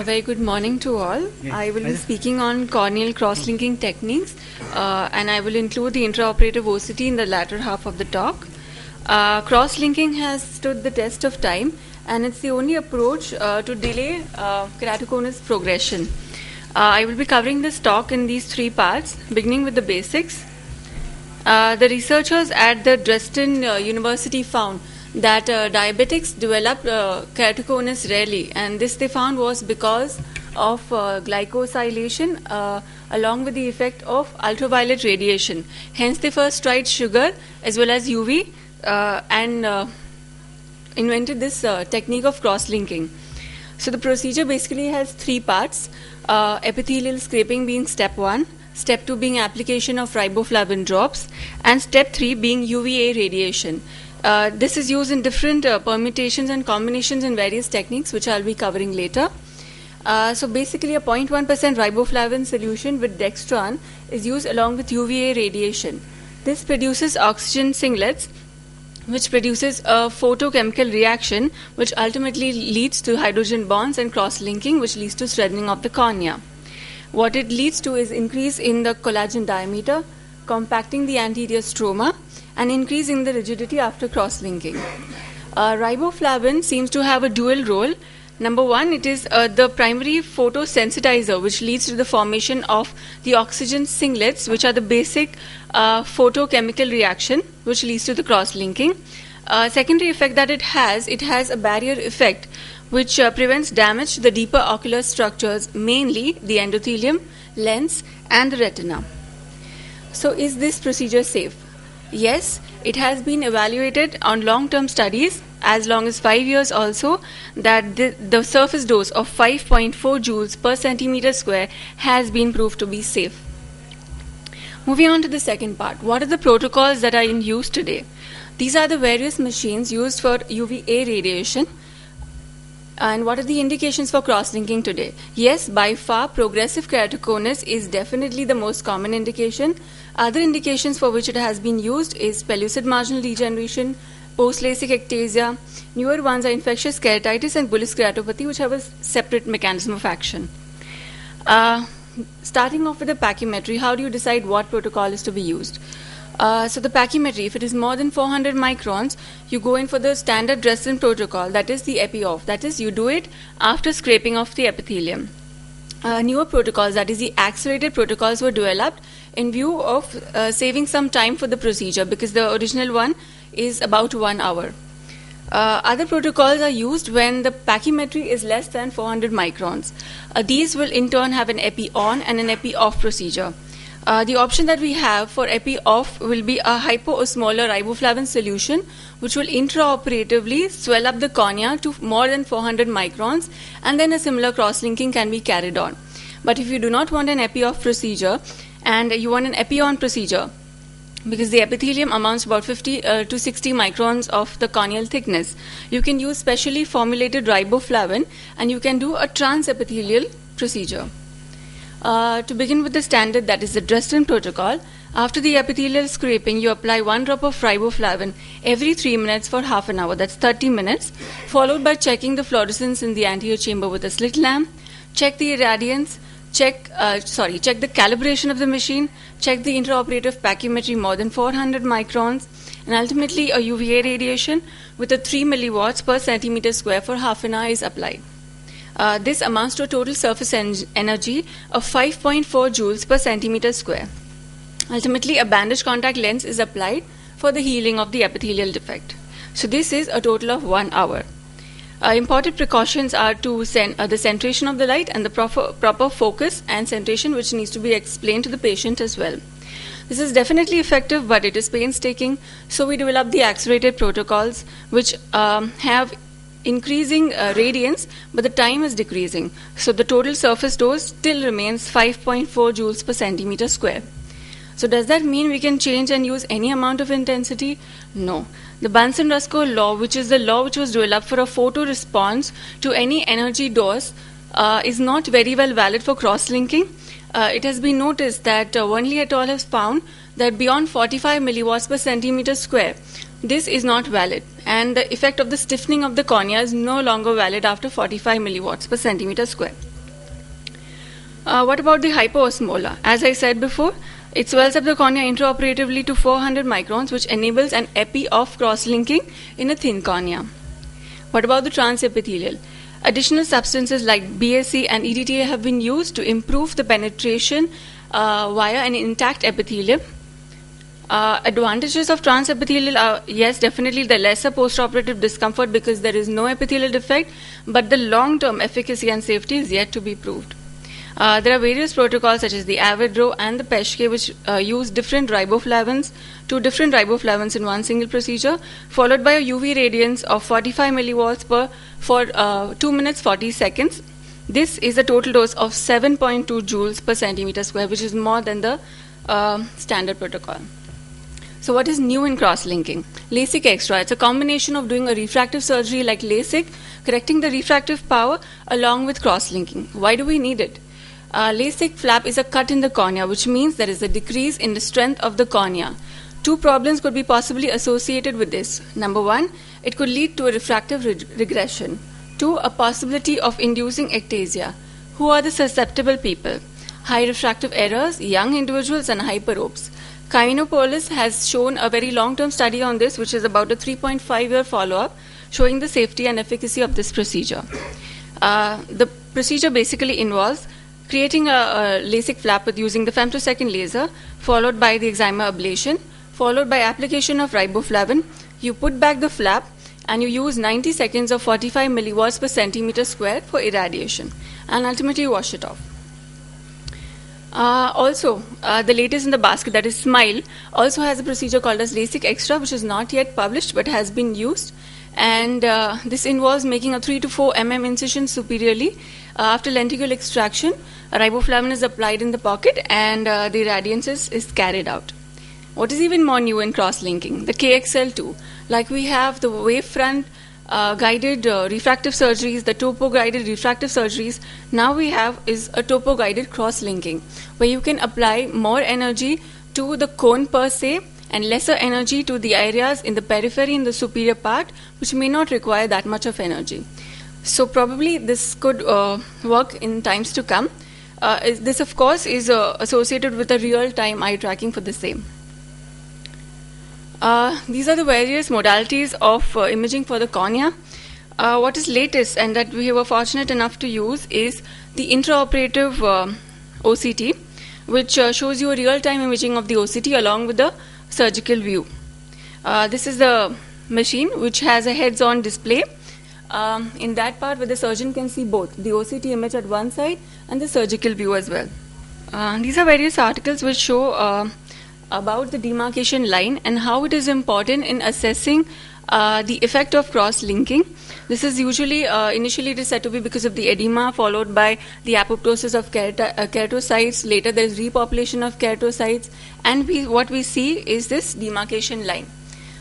Very good morning to all. I will be speaking on corneal cross-linking techniques and I will include the intraoperative OCT in the latter half of the talk. Cross-linking has stood the test of time and it's the only approach to delay keratoconus progression. I will be covering this talk in these three parts, beginning with the basics. The researchers at the Dresden University found that diabetics develop keratoconus rarely, and this they found was because of glycosylation along with the effect of ultraviolet radiation. Hence they first tried sugar as well as UV and invented this technique of cross-linking. So the procedure basically has three parts, epithelial scraping being step 1, step 2 being application of riboflavin drops, and step 3 being UVA radiation. This is used in different permutations and combinations in various techniques, which I'll be covering later. So basically a 0.1% riboflavin solution with dextran is used along with UVA radiation. This produces oxygen singlets, which produces a photochemical reaction, which ultimately leads to hydrogen bonds and cross-linking, which leads to strengthening of the cornea. What it leads to is increase in the collagen diameter, compacting the anterior stroma, and increasing the rigidity after cross-linking. Riboflavin seems to have a dual role. Number one, it is the primary photosensitizer, which leads to the formation of the oxygen singlets, which are the basic photochemical reaction, which leads to the cross-linking. Secondary effect that it has a barrier effect, which prevents damage to the deeper ocular structures, mainly the endothelium, lens, and the retina. So is this procedure safe? Yes, it has been evaluated on long-term studies, as long as 5 years also, that the surface dose of 5.4 joules per centimeter square has been proved to be safe. Moving on to the second part, what are the protocols that are in use today? These are the various machines used for UVA radiation. And what are the indications for cross-linking today? Yes, by far, progressive keratoconus is definitely the most common indication. Other indications for which it has been used is pellucid marginal degeneration, post-LASIK ectasia. Newer ones are infectious keratitis and bullous keratopathy, which have a separate mechanism of action. Starting off with the pachymetry, how do you decide what protocol is to be used? So the pachymetry, if it is more than 400 microns, you go in for the standard Dresden protocol, that is the epi-off. That is, you do it after scraping off the epithelium. Newer protocols, that is the accelerated protocols, were developed in view of saving some time for the procedure, because the original one is about 1 hour. Other protocols are used when the pachymetry is less than 400 microns. These will in turn have an epi-on and an epi-off procedure. The option that we have for epi-off will be a hypoosmolar riboflavin solution, which will intraoperatively swell up the cornea to more than 400 microns, and then a similar cross-linking can be carried on. But if you do not want an epi-off procedure and you want an epi-on procedure, because the epithelium amounts about 50 to 60 microns of the corneal thickness, you can use specially formulated riboflavin and you can do a transepithelial procedure. To begin with the standard, that is the Dresden protocol, after the epithelial scraping, you apply 1 drop of riboflavin every 3 minutes for half an hour, that's 30 minutes, followed by checking the fluorescence in the anterior chamber with a slit lamp, check the irradiance, check the calibration of the machine, check the intraoperative pachymetry more than 400 microns, and ultimately a UVA radiation with a 3 milliwatts per centimeter square for half an hour is applied. This amounts to a total surface energy of 5.4 joules per centimeter square. Ultimately, a bandage contact lens is applied for the healing of the epithelial defect. So this is a total of 1 hour. Important precautions are to the centration of the light and the proper focus and centration, which needs to be explained to the patient as well. This is definitely effective, but it is painstaking. So we developed the accelerated protocols, which have increasing radiance, but the time is decreasing. So the total surface dose still remains 5.4 joules per centimeter square. So does that mean we can change and use any amount of intensity? No. The Bunsen-Rusko law, which is the law which was developed for a photo response to any energy dose, is not very well valid for cross-linking. it has been noticed that Wernley et al. Has found that beyond 45 milliwatts per centimeter square, this is not valid, and the effect of the stiffening of the cornea is no longer valid after 45 milliwatts per centimeter square. What about the hypoosmolar? As I said before, it swells up the cornea intraoperatively to 400 microns, which enables an epi of cross-linking in a thin cornea. What about the transepithelial? Additional substances like BSE and EDTA have been used to improve the penetration via an intact epithelium. Advantages of transepithelial are, yes, definitely the lesser postoperative discomfort because there is no epithelial defect, but the long-term efficacy and safety is yet to be proved. There are various protocols such as the AVIDRO and the PESHKE which use different riboflavins, two different riboflavins in one single procedure, followed by a UV radiance of 45 milliwatts for 2 minutes 40 seconds. This is a total dose of 7.2 joules per centimeter square, which is more than the standard protocol. So what is new in cross-linking? LASIK Extra. It's a combination of doing a refractive surgery like LASIK, correcting the refractive power along with cross-linking. Why do we need it? LASIK flap is a cut in the cornea, which means there is a decrease in the strength of the cornea. Two problems could be possibly associated with this. Number one, it could lead to a refractive regression. Two, a possibility of inducing ectasia. Who are the susceptible people? High refractive errors, young individuals, and hyperopes. Kynopolis has shown a very long-term study on this, which is about a 3.5-year follow-up, showing the safety and efficacy of this procedure. The procedure basically involves creating a LASIK flap with using the femtosecond laser, followed by the excimer ablation, followed by application of riboflavin. You put back the flap and you use 90 seconds of 45 milliwatts per centimeter square for irradiation, and ultimately wash it off. Also, the latest in the basket, that is SMILE, also has a procedure called as LASIK Extra, which is not yet published but has been used. And this involves making a 3 to 4 mm incision superiorly. After lenticular extraction, riboflavin is applied in the pocket and the irradiance is carried out. What is even more new in cross-linking? The KXL2. Like we have the wavefront guided refractive surgeries, the topo-guided refractive surgeries, now we have is a topo-guided cross-linking, where you can apply more energy to the cone per se and lesser energy to the areas in the periphery in the superior part, which may not require that much of energy. So probably this could work in times to come. This, of course, is associated with a real-time eye tracking for the same. These are the various modalities of imaging for the cornea. What is latest and that we were fortunate enough to use is the intraoperative OCT, which shows you a real-time imaging of the OCT along with the surgical view. This is the machine which has a heads-on display. In that part where the surgeon can see both the OCT image at one side and the surgical view as well. These are various articles which show about the demarcation line and how it is important in assessing the effect of cross-linking. This is usually, initially it is said to be because of the edema, followed by the apoptosis of keratocytes. Later there is repopulation of keratocytes, and what we see is this demarcation line,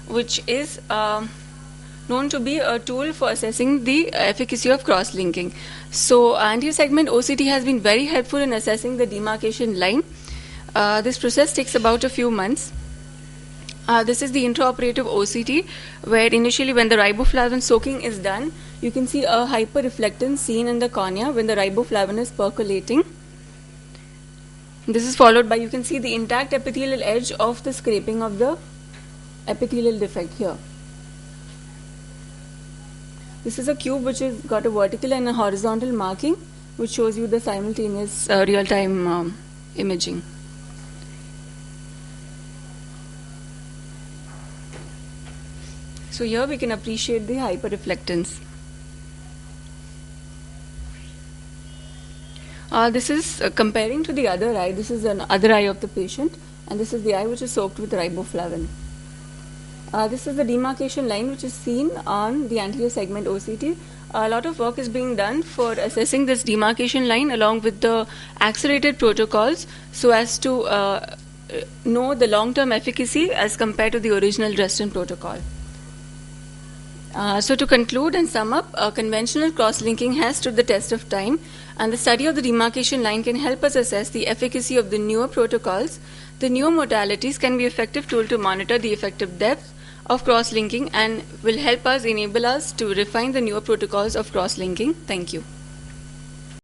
which is known to be a tool for assessing the efficacy of cross-linking. So anterior segment OCT has been very helpful in assessing the demarcation line. This process takes about a few months. This is the intraoperative OCT, where initially when the riboflavin soaking is done, you can see a hyperreflectance seen in the cornea when the riboflavin is percolating. This is followed by, you can see the intact epithelial edge of the scraping of the epithelial defect here. This is a cube which has got a vertical and a horizontal marking, which shows you the simultaneous real-time imaging. So here we can appreciate the hyperreflectance. This is comparing to the other eye. This is an other eye of the patient, and this is the eye which is soaked with riboflavin. This is the demarcation line which is seen on the anterior segment OCT. A lot of work is being done for assessing this demarcation line along with the accelerated protocols so as to know the long-term efficacy as compared to the original Dresden protocol. So to conclude and sum up, conventional cross-linking has stood the test of time, and the study of the demarcation line can help us assess the efficacy of the newer protocols. The newer modalities can be an effective tool to monitor the effective depth of cross-linking and will help us enable us to refine the newer protocols of cross-linking. Thank you.